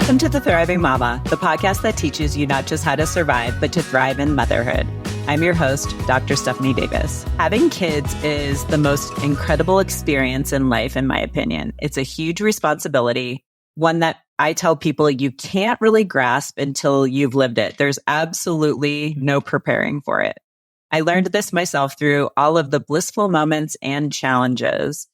Welcome to The Thriving Mama, the podcast that teaches you not just how to survive, but to thrive in motherhood. I'm your host, Dr. Stephanie Davis. Having kids is the most incredible experience in life, in my opinion. It's a huge responsibility, one that I tell people you can't really grasp until you've lived it. There's absolutely no preparing for it. I learned this myself through all of the blissful moments and challenges.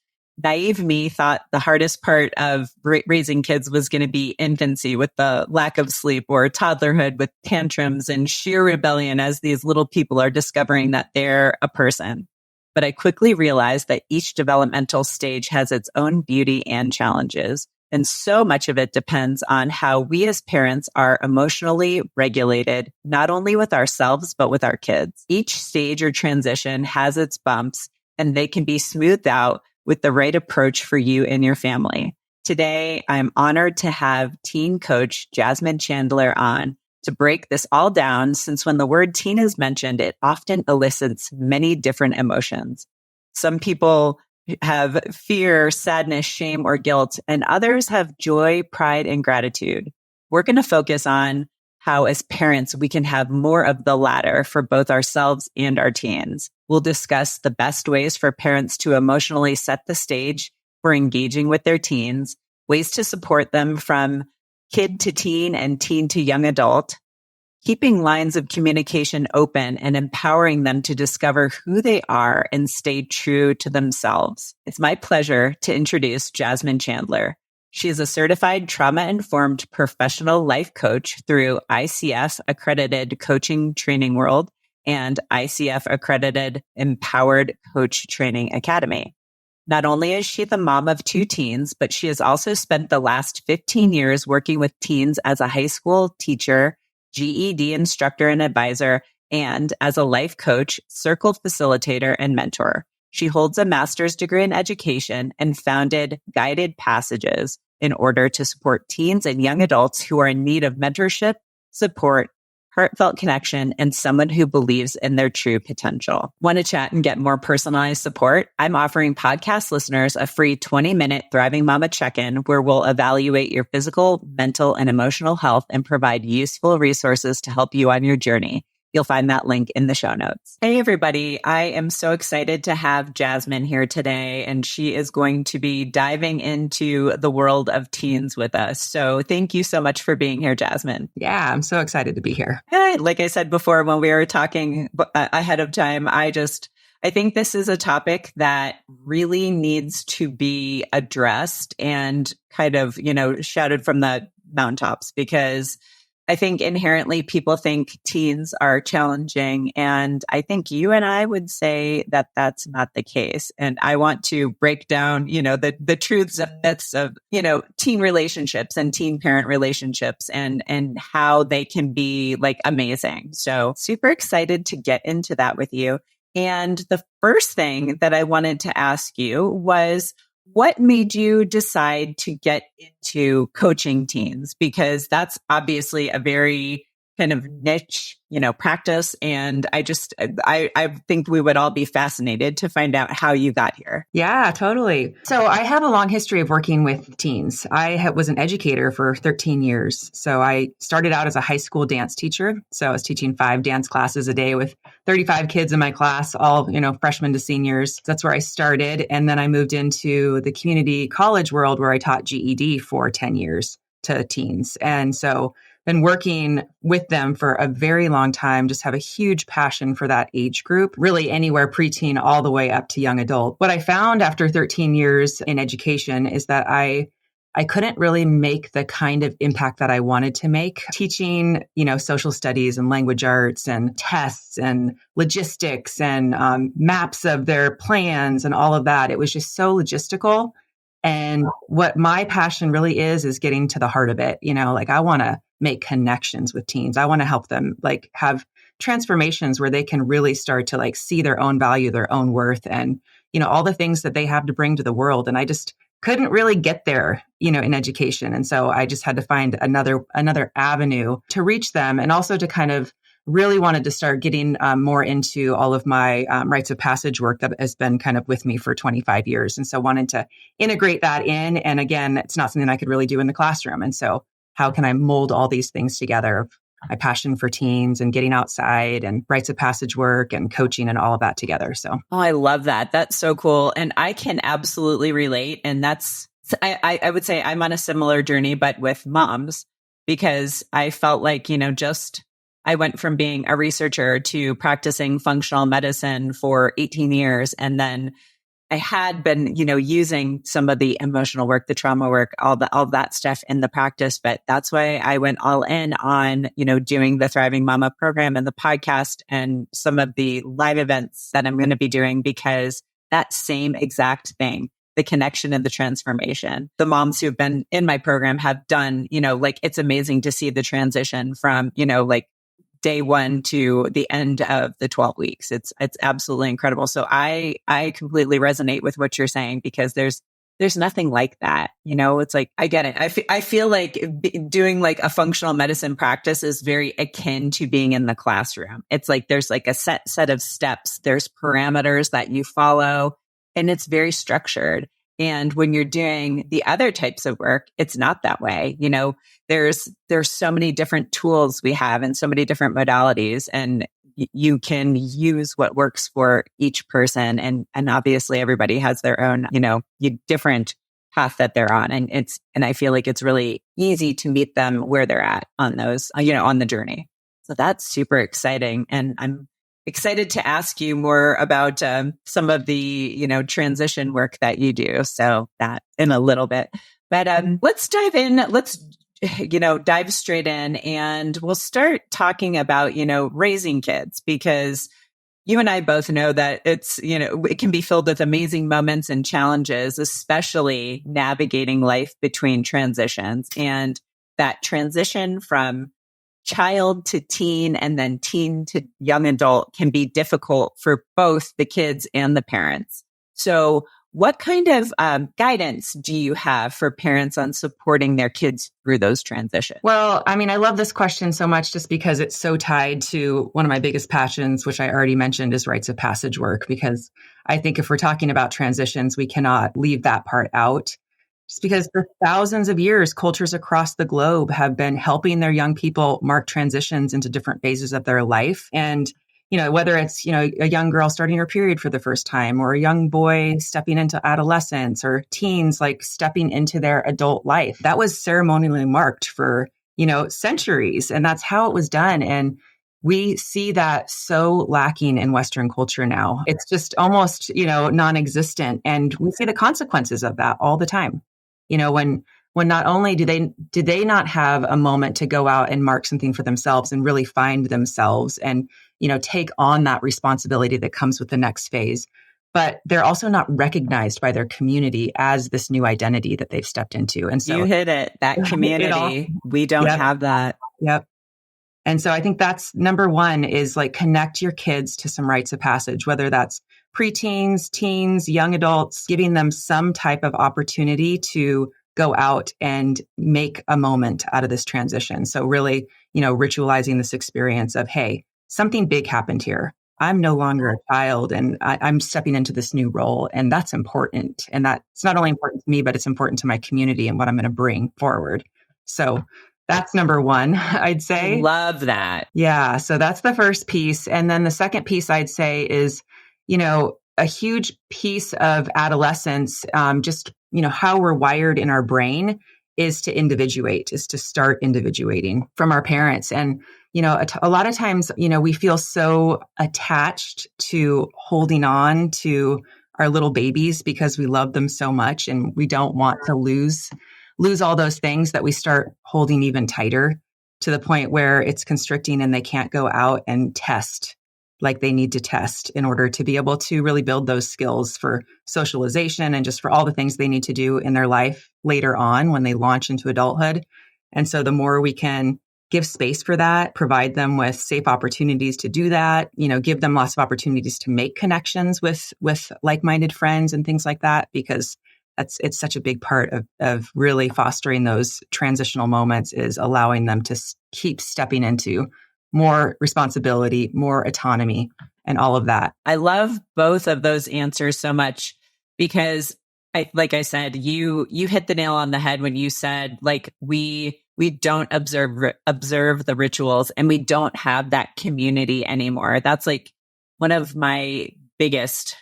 Naive me thought the hardest part of raising kids was going to be infancy with the lack of sleep, or toddlerhood with tantrums and sheer rebellion as these little people are discovering that they're a person. But I quickly realized that each developmental stage has its own beauty and challenges. And so much of it depends on how we as parents are emotionally regulated, not only with ourselves, but with our kids. Each stage or transition has its bumps, and they can be smoothed out with the right approach for you and your family. Today, I'm honored to have teen coach Jasmyne Chandler on to break this all down, since when the word teen is mentioned, it often elicits many different emotions. Some people have fear, sadness, shame, or guilt, and others have joy, pride, and gratitude. We're going to focus on how, as parents, we can have more of the latter for both ourselves and our teens. We'll discuss the best ways for parents to emotionally set the stage for engaging with their teens, ways to support them from kid to teen and teen to young adult, keeping lines of communication open and empowering them to discover who they are and stay true to themselves. It's my pleasure to introduce Jasmyne Chandler. She is a certified trauma-informed professional life coach through ICF-accredited Coaching Training World and ICF-accredited Empowered Coach Training Academy. Not only is she the mom of 2 teens, but she has also spent the last 15 years working with teens as a high school teacher, GED instructor and advisor, and as a life coach, circle facilitator, and mentor. She holds a master's degree in education and founded Guided Passages in order to support teens and young adults who are in need of mentorship, support, heartfelt connection, and someone who believes in their true potential. Want to chat and get more personalized support? I'm offering podcast listeners a free 20-minute Thriving Mama check-in where we'll evaluate your physical, mental, and emotional health and provide useful resources to help you on your journey. You'll find that link in the show notes. Hey, everybody. I am so excited to have Jasmyne here today, and she is going to be diving into the world of teens with us. So thank you so much for being here, Jasmyne. Yeah, I'm so excited to be here. Hey, like I said before, when we were talking ahead of time, I think this is a topic that really needs to be addressed and kind of, shouted from the mountaintops, because I think inherently people think teens are challenging. And I think you and I would say that that's not the case. And I want to break down, the truths and myths of, teen relationships and teen parent relationships and how they can be like amazing. So super excited to get into that with you. And the first thing that I wanted to ask you was, what made you decide to get into coaching teens? Because that's obviously a very kind of niche, practice. And I think we would all be fascinated to find out how you got here. Yeah, totally. So I have a long history of working with teens. I was an educator for 13 years. So I started out as a high school dance teacher. So I was teaching 5 dance classes a day with 35 kids in my class, all, freshmen to seniors. That's where I started. And then I moved into the community college world where I taught GED for 10 years to teens. And so been working with them for a very long time, just have a huge passion for that age group, really anywhere preteen all the way up to young adult. What I found after 13 years in education is that I couldn't really make the kind of impact that I wanted to make. Teaching, social studies and language arts and tests and logistics and maps of their plans and all of that. It was just so logistical. And what my passion really is getting to the heart of it. I want to make connections with teens. I want to help them have transformations where they can really start to see their own value, their own worth, and, all the things that they have to bring to the world. And I just couldn't really get there, in education. And so I just had to find another avenue to reach them, and also to kind of really wanted to start getting more into all of my rites of passage work that has been kind of with me for 25 years. And so wanted to integrate that in. And again, it's not something I could really do in the classroom. And so how can I mold all these things together? My passion for teens and getting outside and rites of passage work and coaching and all of that together. So, oh, I love that. That's so cool. And I can absolutely relate. And I would say I'm on a similar journey, but with moms, because I felt like, I went from being a researcher to practicing functional medicine for 18 years. And then I had been, using some of the emotional work, the trauma work, all that stuff in the practice. But that's why I went all in on, doing the Thriving Mama program and the podcast and some of the live events that I'm going to be doing, because that same exact thing, the connection and the transformation, the moms who've been in my program have done, it's amazing to see the transition from, day one to the end of the 12 weeks. It's absolutely incredible. So I completely resonate with what you're saying, because there's nothing like that. It's like, I get it. I feel like doing like a functional medicine practice is very akin to being in the classroom. It's like, there's like a set of steps. There's parameters that you follow, and it's very structured. And when you're doing the other types of work, it's not that way. There's so many different tools we have and so many different modalities, and you can use what works for each person. And obviously everybody has their own, different path that they're on. And I feel like it's really easy to meet them where they're at on those, on the journey. So that's super exciting. And I'm excited to ask you more about some of the, transition work that you do. So that in a little bit, but let's dive in. Let's, dive straight in, and we'll start talking about, raising kids, because you and I both know that it's, it can be filled with amazing moments and challenges, especially navigating life between transitions. And that transition from child to teen and then teen to young adult can be difficult for both the kids and the parents. So what kind of guidance do you have for parents on supporting their kids through those transitions? Well, I love this question so much just because it's so tied to one of my biggest passions, which I already mentioned, is rites of passage work. Because I think if we're talking about transitions, we cannot leave that part out. Just because for thousands of years, cultures across the globe have been helping their young people mark transitions into different phases of their life. And whether it's, a young girl starting her period for the first time, or a young boy stepping into adolescence, or teens like stepping into their adult life, that was ceremonially marked for, centuries. And that's how it was done. And we see that so lacking in Western culture now. It's just almost, non-existent. And we see the consequences of that all the time. When not only did they not have a moment to go out and mark something for themselves and really find themselves and, take on that responsibility that comes with the next phase, but they're also not recognized by their community as this new identity that they've stepped into. And so you hit it, that community, we don't have that. Yep. And so I think that's number one, is like connect your kids to some rites of passage, whether that's preteens, teens, young adults, giving them some type of opportunity to go out and make a moment out of this transition. So really, ritualizing this experience of, hey, something big happened here. I'm no longer a child, and I'm stepping into this new role. And that's important. And that's not only important to me, but it's important to my community and what I'm going to bring forward. So that's number one, I'd say. Love that. Yeah. So that's the first piece. And then the second piece I'd say is, a huge piece of adolescence, just, how we're wired in our brain is to individuate, is to start individuating from our parents. And, a lot of times, we feel so attached to holding on to our little babies because we love them so much, and we don't want to lose all those things, that we start holding even tighter, to the point where it's constricting and they can't go out and test like they need to test in order to be able to really build those skills for socialization and just for all the things they need to do in their life later on when they launch into adulthood. And so the more we can give space for that, provide them with safe opportunities to do that, give them lots of opportunities to make connections with like-minded friends and things like that, because it's such a big part of really fostering those transitional moments, is allowing them to keep stepping into more responsibility, more autonomy, and all of that. I love both of those answers so much, because Like I said, you hit the nail on the head when you said, like, we don't observe the rituals, and we don't have that community anymore. That's like one of my biggest,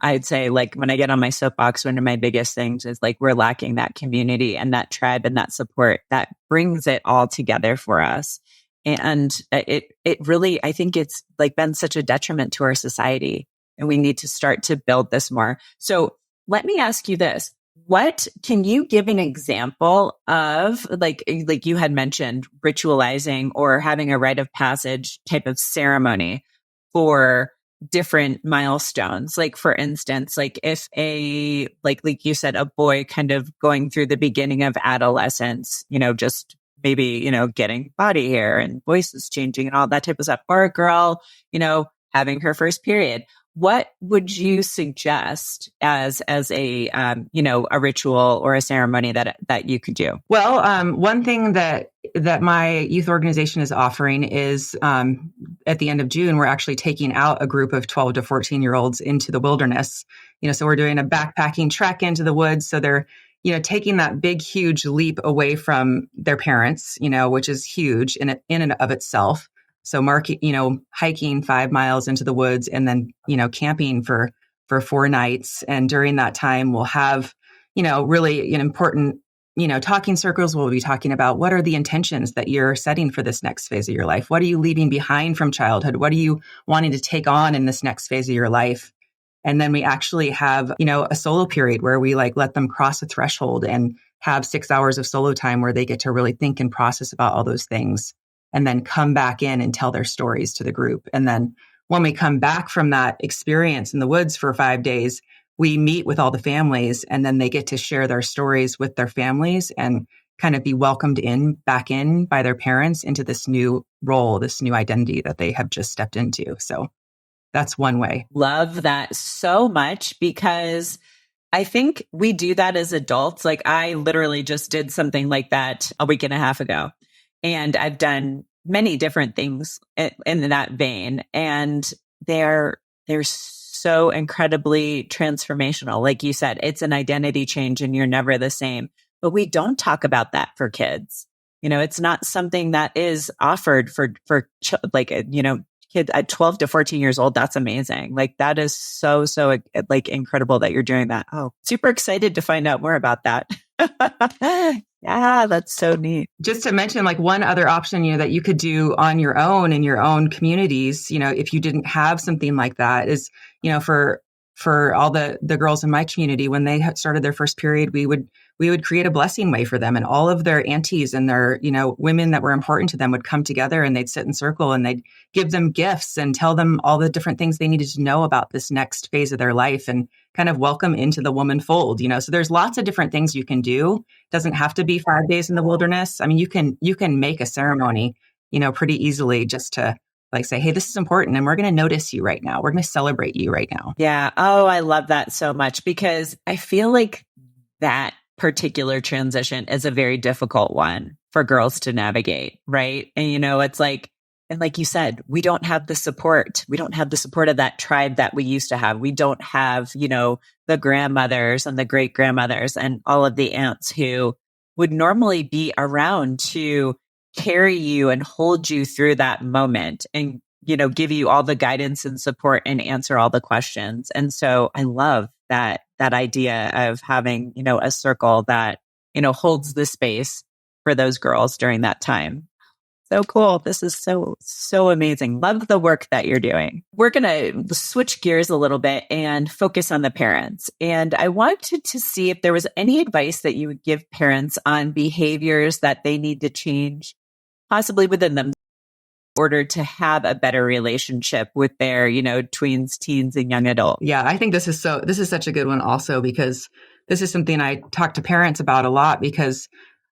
I'd say, like, when I get on my soapbox, one of my biggest things is like, we're lacking that community and that tribe and that support that brings it all together for us. And it really, I think it's like been such a detriment to our society, and we need to start to build this more. So let me ask you this. What can you give an example of, like you had mentioned, ritualizing or having a rite of passage type of ceremony for different milestones? Like, for instance, like if like you said, a boy kind of going through the beginning of adolescence, just maybe, getting body hair and voices changing and all that type of stuff, or a girl, having her first period. What would you suggest as a a ritual or a ceremony that you could do? Well, one thing that my youth organization is offering is at the end of June, we're actually taking out a group of 12 to 14-year-olds into the wilderness. So we're doing a backpacking trek into the woods. So they're, taking that big, huge leap away from their parents, which is huge in and of itself. So hiking 5 miles into the woods and then, camping for 4 nights. And during that time, we'll have, really an important, talking circles. We'll be talking about what are the intentions that you're setting for this next phase of your life? What are you leaving behind from childhood? What are you wanting to take on in this next phase of your life? And then we actually have, a solo period where we let them cross a threshold and have 6 hours of solo time where they get to really think and process about all those things, and then come back in and tell their stories to the group. And then when we come back from that experience in the woods for 5 days, we meet with all the families, and then they get to share their stories with their families and kind of be welcomed back in by their parents into this new role, this new identity that they have just stepped into. So that's one way. Love that so much, because I think we do that as adults. Like, I literally just did something like that a week and a half ago. And I've done many different things in that vein. And they're so incredibly transformational. Like you said, it's an identity change and you're never the same. But we don't talk about that for kids. It's not something that is offered for kids at 12 to 14 years old. That's amazing. Like, that is so incredible that you're doing that. Oh, super excited to find out more about that. Yeah, that's so neat. Just to mention, one other option, that you could do on your own in your own communities, if you didn't have something like that, is, for all the girls in my community, when they started their first period, we would create a blessing way for them, and all of their aunties and their, women that were important to them would come together, and they'd sit in circle and they'd give them gifts and tell them all the different things they needed to know about this next phase of their life, and kind of welcome into the woman fold. So there's lots of different things you can do. It doesn't have to be 5 days in the wilderness. I mean, you can make a ceremony, pretty easily, just to say, hey, this is important, and we're going to notice you right now. We're going to celebrate you right now. Yeah. Oh, I love that so much, because I feel like that particular transition is a very difficult one for girls to navigate. Right. And, it's like, and like you said, we don't have the support. We don't have the support of that tribe that we used to have. We don't have, the grandmothers and the great grandmothers and all of the aunts who would normally be around to carry you and hold you through that moment and, give you all the guidance and support and answer all the questions. And so I love that idea of having, a circle that, holds the space for those girls during that time. So cool. This is so amazing. Love the work that you're doing. We're going to switch gears a little bit and focus on the parents. And I wanted to see if there was any advice that you would give parents on behaviors that they need to change, possibly within them, in order to have a better relationship with their, tweens, teens, and young adults. Yeah, I think this is such a good one also, because this is something I talk to parents about a lot, because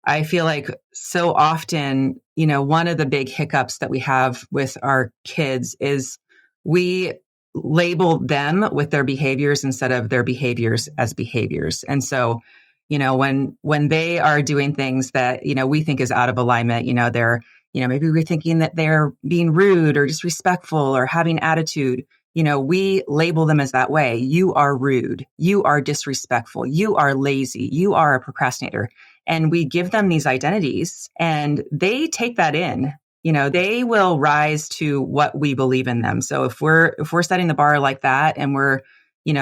I feel like so often, one of the big hiccups that we have with our kids is we label them with their behaviors instead of their behaviors as behaviors. And so, when they are doing things that, we think is out of alignment, they're, maybe we're thinking that they're being rude or disrespectful or having attitude, we label them as that way. You are rude. You are disrespectful. You are lazy. You are a procrastinator. And we give them these identities and they take that in. They will rise to what we believe in them. So if we're setting the bar like that and we're,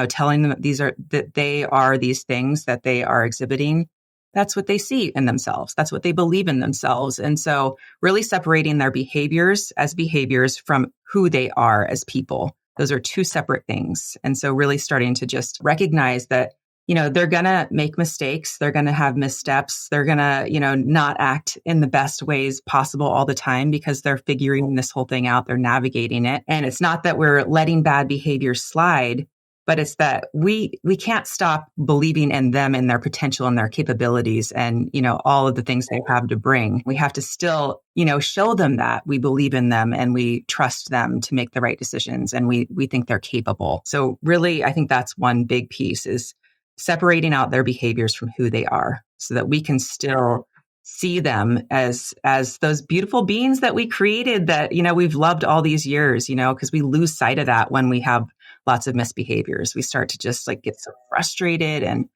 telling them that they are these things that they are exhibiting, that's what they see in themselves. That's what they believe in themselves. And so really separating their behaviors as behaviors from who they are as people. Those are two separate things. And so really starting to just recognize that, they're going to make mistakes. They're going to have missteps. They're going to, not act in the best ways possible all the time because they're figuring this whole thing out. They're navigating it. And it's not that we're letting bad behavior slide, but it's that we can't stop believing in them and their potential and their capabilities and, all of the things they have to bring. We have to still, show them that we believe in them and we trust them to make the right decisions and we think they're capable. So really, I think that's one big piece is separating out their behaviors from who they are so that we can still see them as those beautiful beings that we created that, we've loved all these years, because we lose sight of that when we have lots of misbehaviors. We start to just get so frustrated and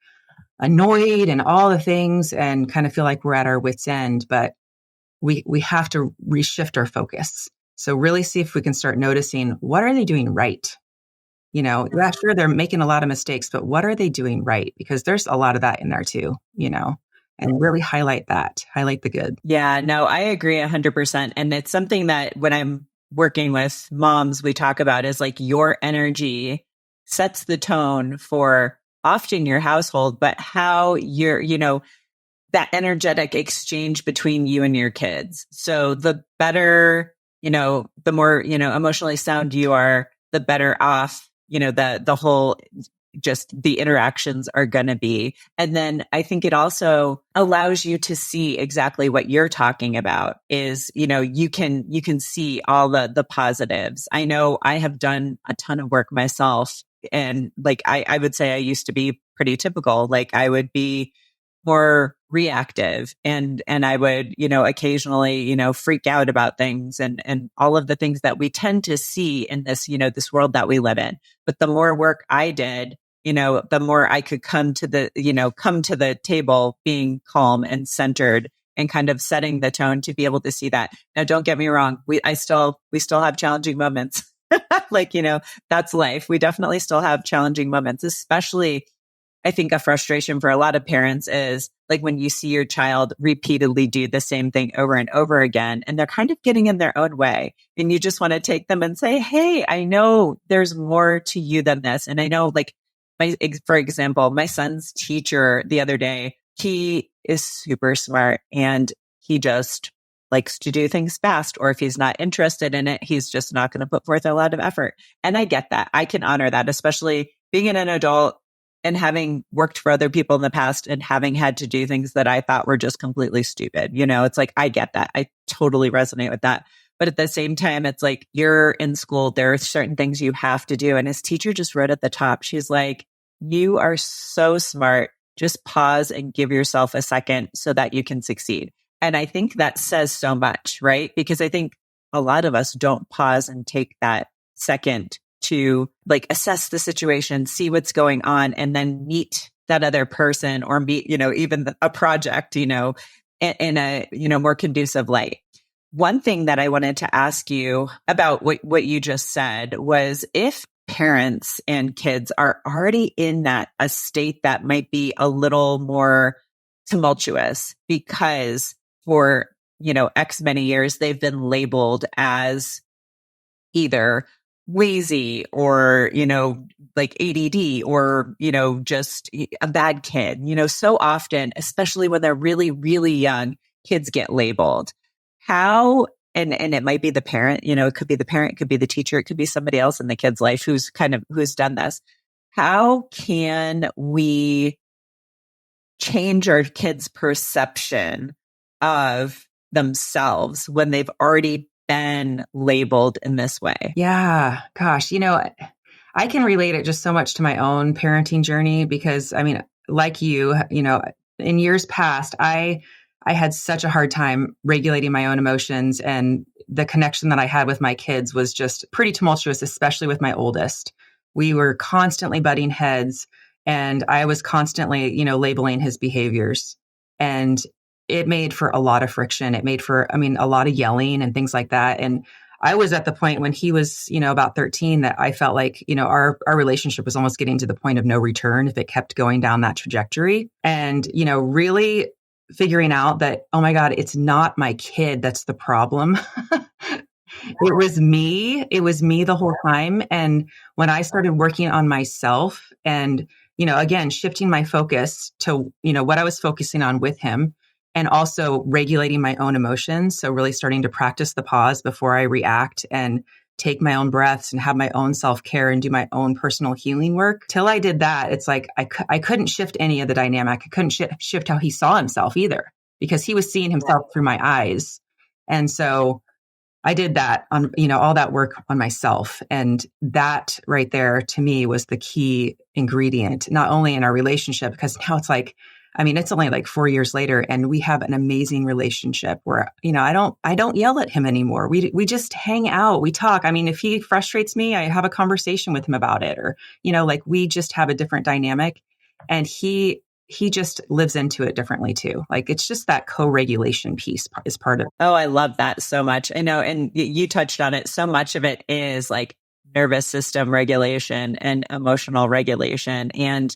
annoyed and all the things and kind of feel like we're at our wit's end, but we have to reshift our focus. So really see if we can start noticing, what are they doing right? Yeah, sure, they're making a lot of mistakes, but what are they doing right? Because there's a lot of that in there too, and really highlight the good. Yeah, no, I agree 100%. And it's something that when I'm working with moms, we talk about is your energy sets the tone for often your household, but how you're, that energetic exchange between you and your kids. So the better, the more, emotionally sound you are, the better off, the whole, just the interactions are going to be. And then I think it also allows you to see exactly what you're talking about is, you can see all the positives. I know I have done a ton of work myself. And I would say I used to be pretty typical. I would be more reactive and I would, occasionally, freak out about things and all of the things that we tend to see in this, this world that we live in. But the more work I did, the more I could come to the table being calm and centered and kind of setting the tone to be able to see that. Now, don't get me wrong. We still have challenging moments. That's life. We definitely still have challenging moments, especially I think a frustration for a lot of parents is when you see your child repeatedly do the same thing over and over again, and they're kind of getting in their own way. And you just want to take them and say, hey, I know there's more to you than this. And I know for example, my son's teacher the other day, he is super smart and he just likes to do things fast. Or if he's not interested in it, he's just not going to put forth a lot of effort. And I get that. I can honor that, especially being an adult and having worked for other people in the past and having had to do things that I thought were just completely stupid. It's I get that. I totally resonate with that. But at the same time, it's you're in school. There are certain things you have to do. And his teacher just wrote at the top, she's like, you are so smart. Just pause and give yourself a second so that you can succeed. And I think that says so much, right? Because I think a lot of us don't pause and take that second to assess the situation, see what's going on, and then meet that other person or meet, even a project, in a, more conducive light. One thing that I wanted to ask you about what you just said was if parents and kids are already in a state that might be a little more tumultuous because for, X many years, they've been labeled as either lazy or, ADD or, just a bad kid, so often, especially when they're really, really young, kids get labeled. How, and it might be the parent, it could be the parent, it could be the teacher, it could be somebody else in the kid's life who's done this. How can we change our kids' perception of themselves when they've already been labeled in this way? Yeah, gosh, I can relate it just so much to my own parenting journey because like you, in years past, I had such a hard time regulating my own emotions and the connection that I had with my kids was just pretty tumultuous, especially with my oldest. We were constantly butting heads, and I was constantly, labeling his behaviors. And it made for a lot of friction. It made for, a lot of yelling and things like that. And I was at the point when he was, about 13 that I felt like, our relationship was almost getting to the point of no return if it kept going down that trajectory. And, really figuring out that, oh my God, it's not my kid that's the problem. It was me. It was me the whole time. And when I started working on myself and, again, shifting my focus to, what I was focusing on with him, and also regulating my own emotions. So really starting to practice the pause before I react and take my own breaths and have my own self-care and do my own personal healing work. Till I did that, it's like I couldn't shift any of the dynamic. I couldn't shift how he saw himself either, because he was seeing himself through my eyes. And so I did that on, all that work on myself. And that right there to me was the key ingredient, not only in our relationship, because now it's like, it's only like 4 years later and we have an amazing relationship where, I don't yell at him anymore. We just hang out. We talk. If he frustrates me, I have a conversation with him about it, or, we just have a different dynamic, and he just lives into it differently too. Like, it's just that co-regulation piece is part of it. Oh, I love that so much. I know. And you touched on it. So much of it is like nervous system regulation and emotional regulation. And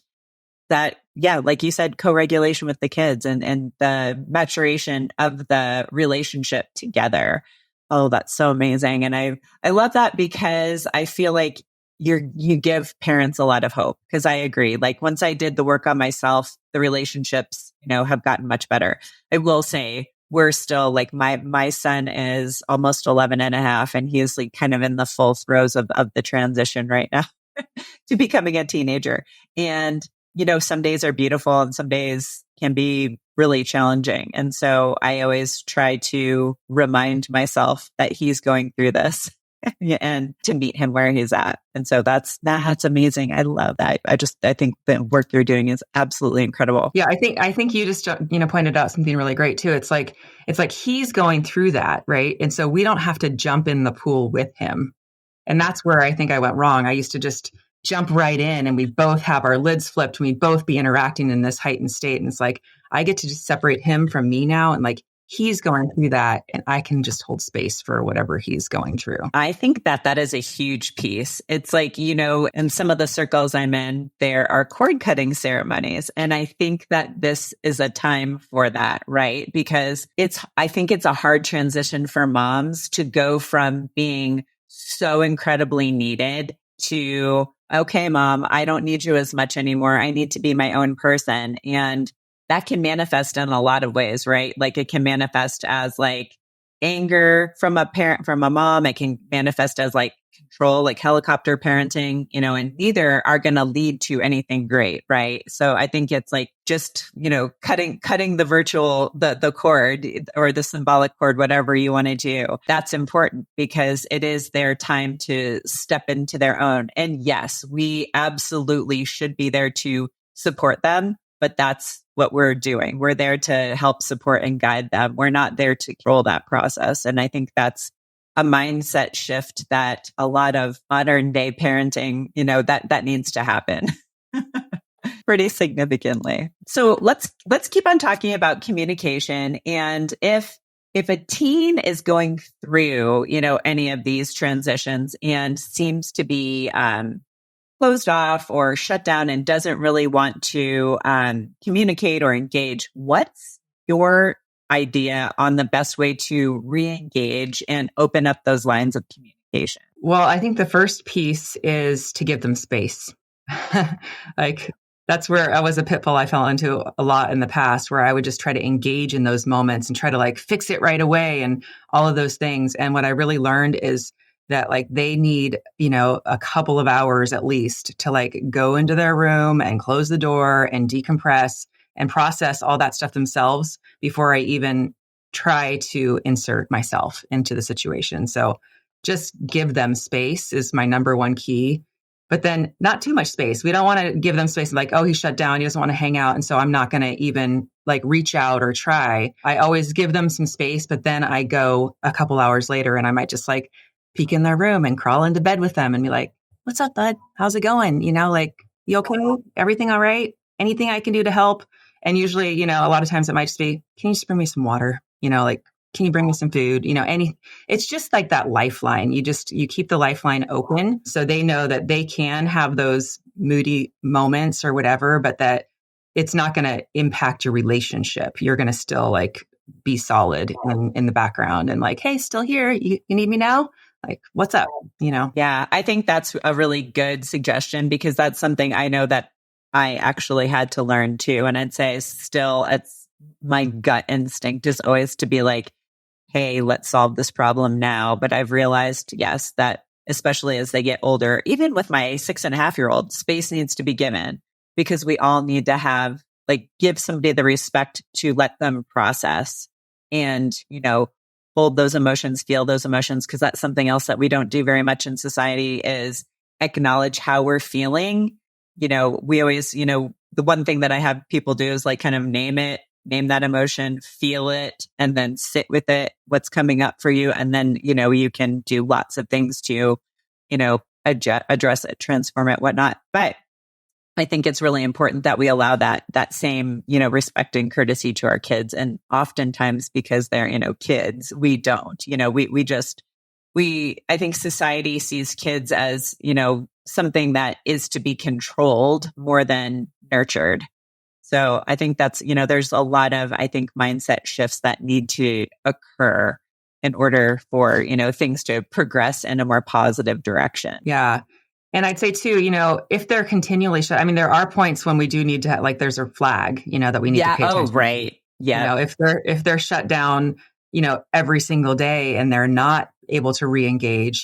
that, yeah, like you said, co-regulation with the kids and the maturation of the relationship together. Oh, that's so amazing. And I love that, because I feel like you give parents a lot of hope, because I agree. Like, once I did the work on myself, the relationships, have gotten much better. I will say we're still like, my son is almost 11 and a half, and he is like kind of in the full throes of the transition right now to becoming a teenager. And some days are beautiful and some days can be really challenging. And so I always try to remind myself that he's going through this and to meet him where he's at. And so that's amazing. I love that. I think the work you're doing is absolutely incredible. Yeah, I think you just, pointed out something really great too. It's like he's going through that, right? And so we don't have to jump in the pool with him. And that's where I think I went wrong. I used to just jump right in, and we both have our lids flipped, and we both be interacting in this heightened state. And it's like, I get to just separate him from me now. And like, he's going through that, and I can just hold space for whatever he's going through. I think that is a huge piece. It's like, in some of the circles I'm in, there are cord cutting ceremonies. And I think that this is a time for that, right? Because I think it's a hard transition for moms to go from being so incredibly needed to, okay, mom, I don't need you as much anymore. I need to be my own person. And that can manifest in a lot of ways, right? Like, it can manifest as like anger from a parent, from a mom. It can manifest as like control, like helicopter parenting, and neither are going to lead to anything great, right? So I think it's like just, cutting the virtual, the cord or the symbolic cord, whatever you want to do. That's important, because it is their time to step into their own. And yes, we absolutely should be there to support them, but that's what we're doing. We're there to help support and guide them. We're not there to control that process. And I think that's a mindset shift that a lot of modern day parenting, that needs to happen pretty significantly. So let's keep on talking about communication. And if a teen is going through, any of these transitions and seems to be closed off or shut down and doesn't really want to communicate or engage, what's your idea on the best way to re-engage and open up those lines of communication? Well, I think the first piece is to give them space. Like, that's where I was a pitfall I fell into a lot in the past, where I would just try to engage in those moments and try to like fix it right away and all of those things. And what I really learned is that like they need, a couple of hours at least to like go into their room and close the door and decompress and process all that stuff themselves before I even try to insert myself into the situation. So just give them space is my number one key. But then not too much space. We don't want to give them space like, oh, he's shut down. He doesn't want to hang out. And so I'm not going to even like reach out or try, I always give them some space, but then I go a couple hours later and I might just like peek in their room and crawl into bed with them and be like, what's up, bud? How's it going? Like, you okay? Everything all right? Anything I can do to help? And usually, a lot of times it might just be, can you just bring me some water? Like, can you bring me some food? It's just like that lifeline. You keep the lifeline open so they know that they can have those moody moments or whatever, but that it's not going to impact your relationship. You're going to still like be solid in the background and like, hey, still here. You need me now? Like, what's up? Yeah, I think that's a really good suggestion because that's something I know that I actually had to learn too. And I'd say still, it's my gut instinct is always to be like, hey, let's solve this problem now. But I've realized, yes, that especially as they get older, even with my 6.5-year-old, space needs to be given because we all need to give somebody the respect to let them process and, hold those emotions, feel those emotions. Cause that's something else that we don't do very much in society is acknowledge how we're feeling. We always, the one thing that I have people do is like kind of name that emotion, feel it, and then sit with it, what's coming up for you. And then, you can do lots of things to, address it, transform it, whatnot. But I think it's really important that we allow that same, respect and courtesy to our kids. And oftentimes because they're, kids, we don't, I think society sees kids as, something that is to be controlled more than nurtured. So I think that's, there's a lot of, I think, mindset shifts that need to occur in order for, things to progress in a more positive direction. Yeah. And I'd say too, if they're continually there are points when we do need to there's a flag, that we need to pay attention to. Right. Yeah. If they're shut down, every single day and they're not able to re-engage,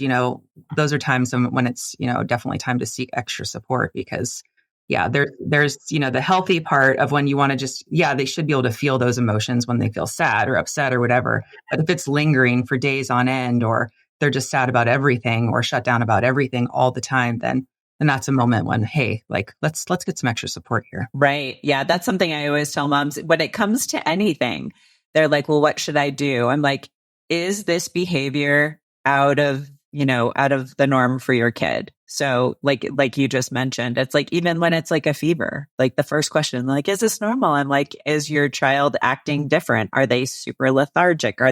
those are times when it's, definitely time to seek extra support because there's, the healthy part of when you want to just, they should be able to feel those emotions when they feel sad or upset or whatever. But if it's lingering for days on end or they're just sad about everything or shut down about everything all the time, then that's a moment when, hey, let's get some extra support here. Right. Yeah. That's something I always tell moms when it comes to anything. They're like, well, what should I do? I'm like, is this behavior out of the norm for your kid? So like you just mentioned, it's like, even when it's like a fever, like the first question, like, is this normal? I'm like, is your child acting different? Are they super lethargic? Are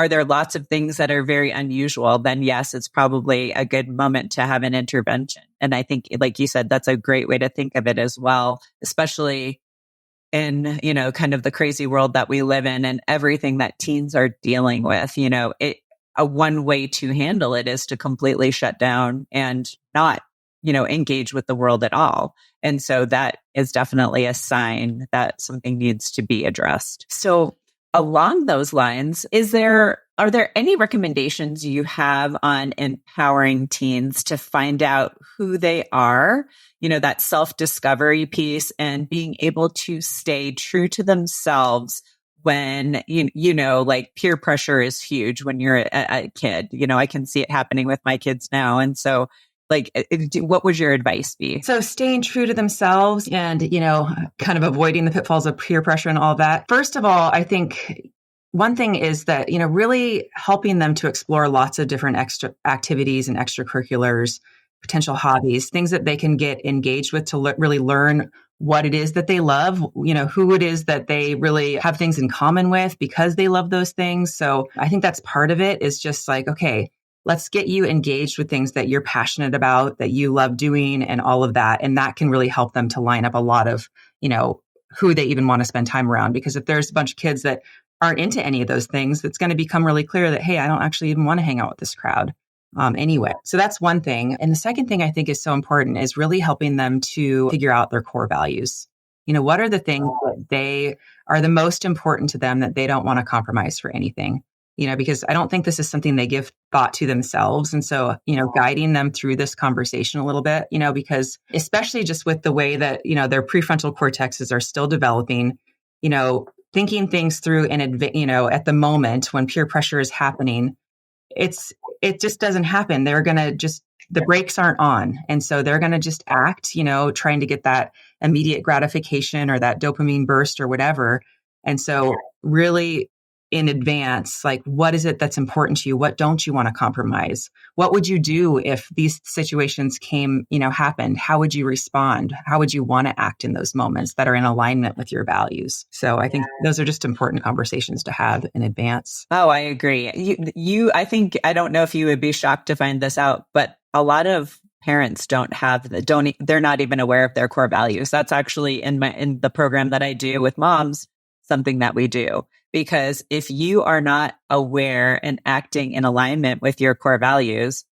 there lots of things that are very unusual? Then yes, it's probably a good moment to have an intervention. And I think, like you said, that's a great way to think of it as well, especially in, kind of the crazy world that we live in and everything that teens are dealing with. One way to handle it is to completely shut down and not, engage with the world at all. And so that is definitely a sign that something needs to be addressed. So along those lines, are there any recommendations you have on empowering teens to find out who they are, that self-discovery piece and being able to stay true to themselves when, like peer pressure is huge when you're a kid? I can see it happening with my kids now. And so what would your advice be? So staying true to themselves and, kind of avoiding the pitfalls of peer pressure and all that. First of all, I think one thing is that, really helping them to explore lots of different extra activities and extracurriculars, potential hobbies, things that they can get engaged with to really learn what it is that they love, who it is that they really have things in common with because they love those things. So I think that's part of it is just like, okay, let's get you engaged with things that you're passionate about, that you love doing and all of that. And that can really help them to line up a lot of, who they even want to spend time around. Because if there's a bunch of kids that aren't into any of those things, it's going to become really clear that, hey, I don't actually even want to hang out with this crowd anyway. So that's one thing. And the second thing I think is so important is really helping them to figure out their core values. What are the things that they are the most important to them that they don't want to compromise for anything? Because I don't think this is something they give thought to themselves. And so, guiding them through this conversation a little bit, because especially just with the way that, their prefrontal cortexes are still developing, thinking things through at the moment when peer pressure is happening, it just doesn't happen. They're going to the brakes aren't on. And so they're going to just act, trying to get that immediate gratification or that dopamine burst or whatever. And so really in advance, like, what is it that's important to you? What don't you want to compromise? What would you do if these situations happened? How would you respond? How would you want to act in those moments that are in alignment with your values? So I think those are just important conversations to have in advance. Oh, I agree. I don't know if you would be shocked to find this out, but a lot of parents they're not even aware of their core values. That's actually in the program that I do with moms, something that we do. Because if you are not aware and acting in alignment with your core values,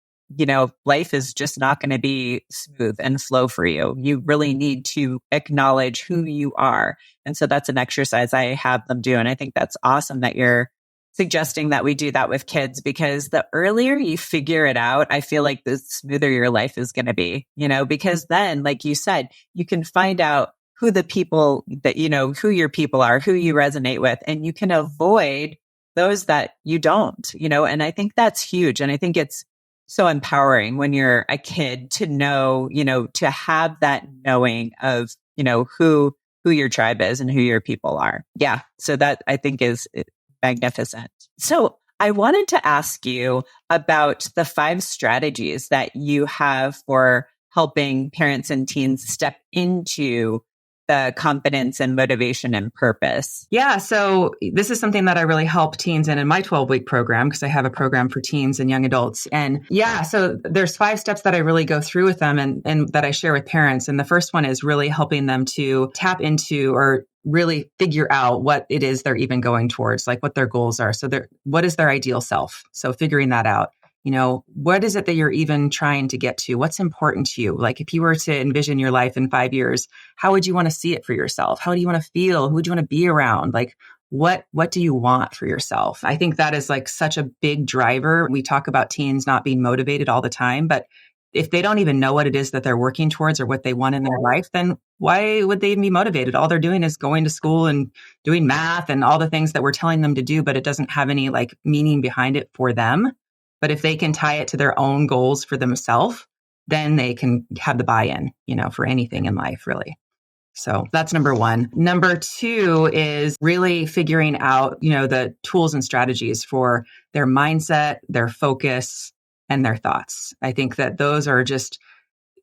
life is just not going to be smooth and flow for you. You really need to acknowledge who you are. And so that's an exercise I have them do. And I think that's awesome that you're suggesting that we do that with kids, because the earlier you figure it out, I feel like the smoother your life is going to be, because then, like you said, you can find out who the people that, who your people are, who you resonate with, and you can avoid those that you don't, and I think that's huge. And I think it's so empowering when you're a kid to know, to have that knowing of, who your tribe is and who your people are. Yeah. So that I think is magnificent. So I wanted to ask you about the 5 strategies that you have for helping parents and teens step into the confidence and motivation and purpose. Yeah. So this is something that I really help teens in my 12-week program, because I have a program for teens and young adults. And so there's 5 steps that I really go through with them and that I share with parents. And the first one is really helping them to tap into or really figure out what it is they're even going towards, like what their goals are. So what is their ideal self? So figuring that out. What is it that you're even trying to get to? What's important to you? Like if you were to envision your life in 5 years, how would you want to see it for yourself? How do you want to feel? Who would you want to be around? Like what do you want for yourself? I think that is like such a big driver. We talk about teens not being motivated all the time, but if they don't even know what it is that they're working towards or what they want in their life, then why would they even be motivated? All they're doing is going to school and doing math and all the things that we're telling them to do, but it doesn't have any like meaning behind it for them. But if they can tie it to their own goals for themselves, then they can have the buy-in, for anything in life, really. So that's number 1. Number 2 is really figuring out, the tools and strategies for their mindset, their focus, and their thoughts. I think that those are just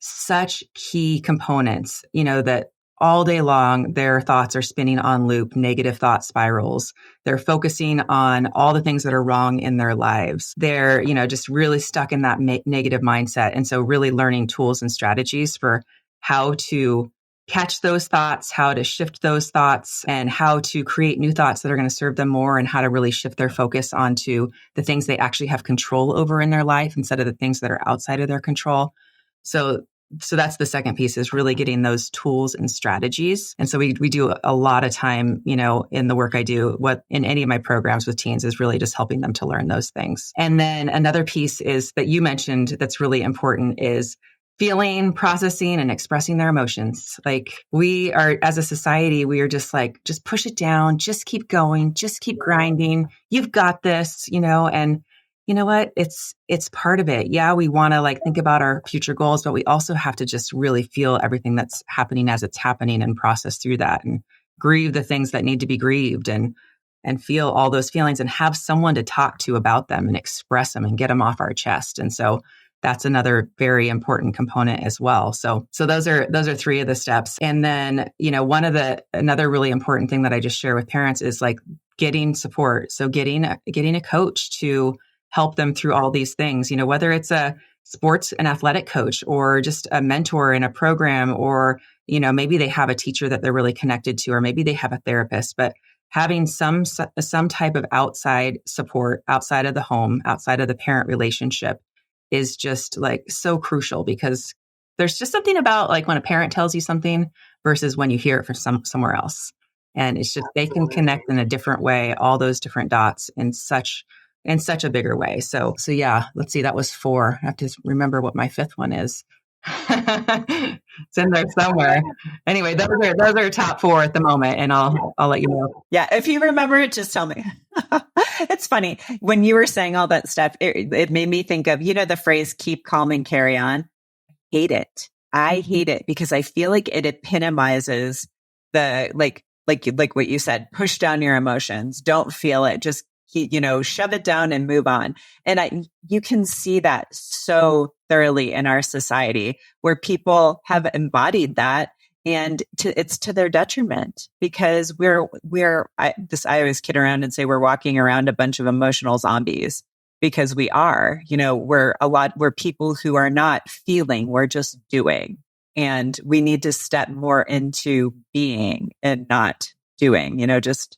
such key components, that all day long, their thoughts are spinning on loop, negative thought spirals. They're focusing on all the things that are wrong in their lives. They're, just really stuck in that negative mindset. And so really learning tools and strategies for how to catch those thoughts, how to shift those thoughts, and how to create new thoughts that are going to serve them more, and how to really shift their focus onto the things they actually have control over in their life instead of the things that are outside of their control. So that's the second piece, is really getting those tools and strategies. And so we do a lot of time, in the work I do, what in any of my programs with teens is really just helping them to learn those things. And then another piece is that you mentioned that's really important is feeling, processing, and expressing their emotions. Like we are, as a society, we are just like, just push it down, just keep going, just keep grinding. You've got this, and you know what? It's part of it. Yeah, we want to like think about our future goals, but we also have to just really feel everything that's happening as it's happening and process through that and grieve the things that need to be grieved and feel all those feelings and have someone to talk to about them and express them and get them off our chest. And so that's another very important component as well. So those are 3 of the steps. And then, another really important thing that I just share with parents is like getting support. So getting a coach to help them through all these things, whether it's a sports and athletic coach or just a mentor in a program, or, maybe they have a teacher that they're really connected to, or maybe they have a therapist, but having some type of outside support outside of the home, outside of the parent relationship is just like so crucial, because there's just something about like when a parent tells you something versus when you hear it from somewhere else. And it's just, they can connect in a different way, all those different dots in such a bigger way. So yeah, let's see, that was 4. I have to remember what my 5th one is. It's in there somewhere. Anyway, those are top 4 at the moment, and I'll let you know. Yeah, if you remember it, just tell me. It's funny when you were saying all that stuff. It made me think of the phrase "keep calm and carry on." I hate it. I hate it because I feel like it epitomizes the, like what you said, push down your emotions. Don't feel it. Just, shove it down and move on. And you can see that so thoroughly in our society where people have embodied that. And it's to their detriment because I always kid around and say we're walking around a bunch of emotional zombies because we are, we're people who are not feeling, we're just doing. And we need to step more into being and not doing, just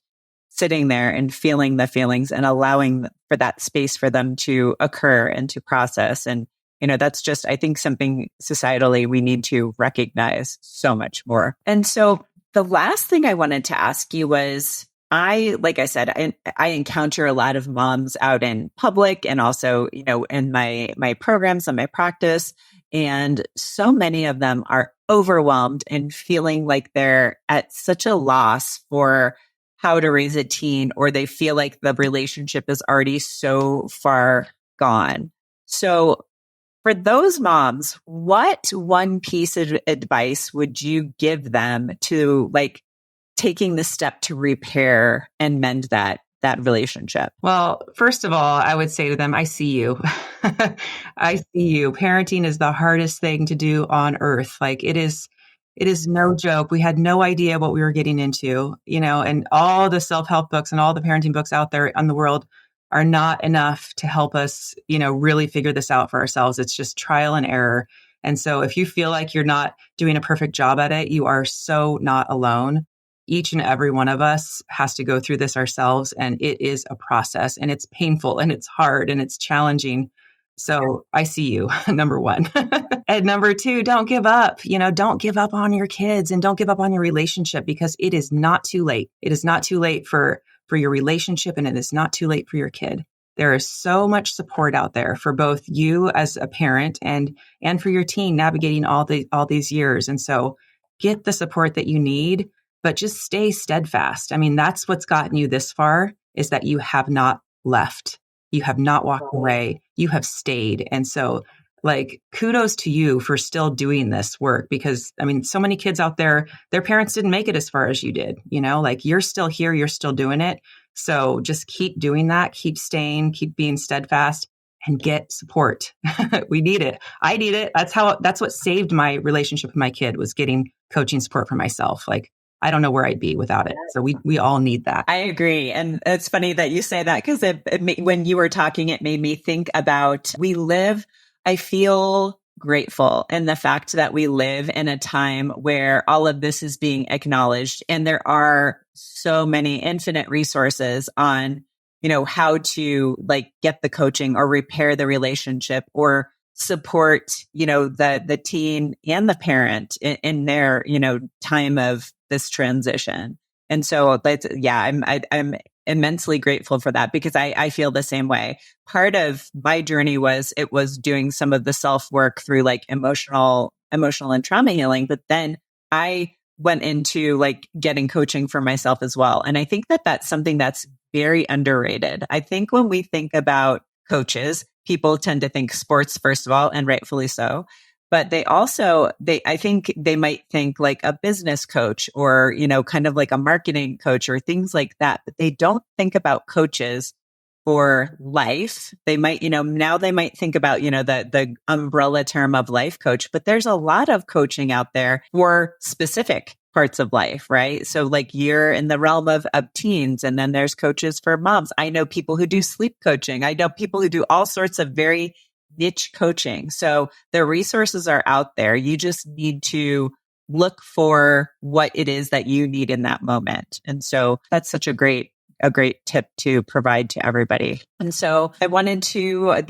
sitting there and feeling the feelings and allowing for that space for them to occur and to process. And that's just, I think, something societally we need to recognize so much more. And so the last thing I wanted to ask you was, like I said, I encounter a lot of moms out in public and also, in my programs and my practice. And so many of them are overwhelmed and feeling like they're at such a loss for how to raise a teen, or they feel like the relationship is already so far gone. So for those moms, what one piece of advice would you give them to taking the step to repair and mend that relationship? Well, first of all, I would say to them, I see you. I see you. Parenting is the hardest thing to do on earth. It is no joke. We had no idea what we were getting into, and all the self-help books and all the parenting books out there in the world are not enough to help us, really figure this out for ourselves. It's just trial and error. And so if you feel like you're not doing a perfect job at it, you are so not alone. Each and every one of us has to go through this ourselves. And it is a process, and it's painful and it's hard and it's challenging. So I see you, number one. And number two, don't give up. Don't give up on your kids and don't give up on your relationship, because it is not too late. It is not too late for your relationship, and it is not too late for your kid. There is so much support out there for both you as a parent and for your teen navigating all these years. And so get the support that you need, but just stay steadfast. I mean, that's what's gotten you this far, is that you have not left. You have not walked away. You have stayed. And so kudos to you for still doing this work, because so many kids out there, their parents didn't make it as far as you did, you're still here, you're still doing it. So just keep doing that, keep staying, keep being steadfast, and get support. We need it. I need it. That's what saved my relationship with my kid, was getting coaching support for myself. I don't know where I'd be without it. So we all need that. I agree. And it's funny that you say that, because when you were talking, it made me think about, I feel grateful in the fact that we live in a time where all of this is being acknowledged, and there are so many infinite resources on, how to get the coaching or repair the relationship or support, the teen and the parent in their, time of this transition. And so I'm immensely grateful for that, because I feel the same way. Part of my journey was doing some of the self-work through emotional and trauma healing. But then I went into getting coaching for myself as well. And I think that that's something that's very underrated. I think when we think about coaches, people tend to think sports, first of all, and rightfully so. But I think they might think a business coach or, kind of a marketing coach or things like that. But they don't think about coaches for life. They might, now they might think about, the umbrella term of life coach, but there's a lot of coaching out there for specific parts of life, right? So you're in the realm of teens, and then there's coaches for moms. I know people who do sleep coaching. I know people who do all sorts of very niche coaching. So the resources are out there. You just need to look for what it is that you need in that moment. And so that's such a great tip to provide to everybody. And so I wanted to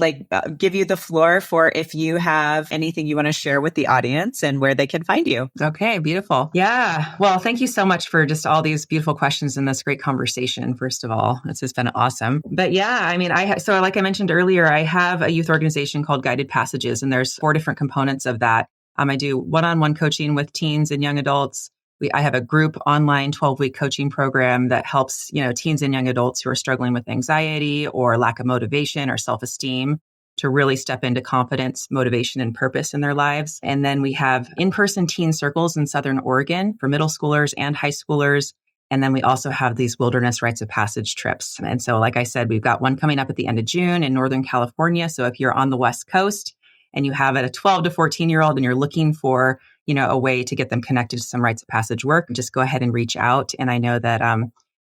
give you the floor for if you have anything you want to share with the audience and where they can find you. Okay, beautiful. Yeah. Well, thank you so much for just all these beautiful questions and this great conversation. First of all, this has been awesome. But yeah, so like I mentioned earlier, I have a youth organization called Guided Passages, and there's 4 different components of that. I do one-on-one coaching with teens and young adults. I have a group online 12-week coaching program that helps, teens and young adults who are struggling with anxiety or lack of motivation or self-esteem. to really step into confidence, motivation, and purpose in their lives. And then we have in-person teen circles in Southern Oregon for middle schoolers and high schoolers. And then we also have these wilderness rites of passage trips. And so, like I said, we've got one coming up at the end of June in Northern California. So if you're on the West Coast and you have a 12 to 14-year-old and you're looking for, a way to get them connected to some rites of passage work, just go ahead and reach out. And I know that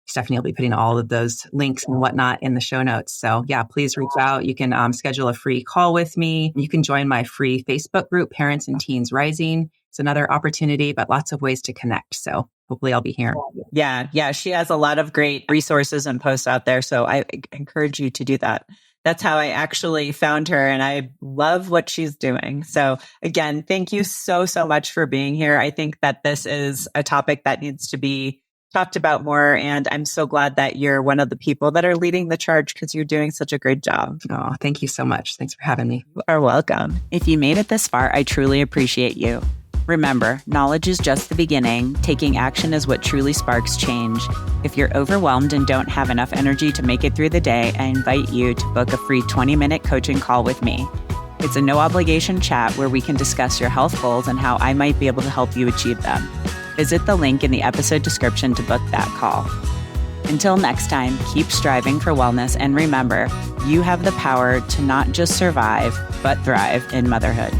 Stephanie will be putting all of those links and whatnot in the show notes. So yeah, please reach out. You can schedule a free call with me. You can join my free Facebook group, Parents and Teens Rising. It's another opportunity, but lots of ways to connect. So hopefully I'll be here. Yeah. She has a lot of great resources and posts out there. So I encourage you to do that. That's how I actually found her, and I love what she's doing. So again, thank you so much for being here. I think that this is a topic that needs to be talked about more. And I'm so glad that you're one of the people that are leading the charge because you're doing such a great job. Oh, thank you so much. Thanks for having me. You are welcome. If you made it this far, I truly appreciate you. Remember, knowledge is just the beginning. Taking action is what truly sparks change. If you're overwhelmed and don't have enough energy to make it through the day, I invite you to book a free 20-minute coaching call with me. It's a no-obligation chat where we can discuss your health goals and how I might be able to help you achieve them. Visit the link in the episode description to book that call. Until next time, keep striving for wellness, and remember, you have the power to not just survive, but thrive in motherhood.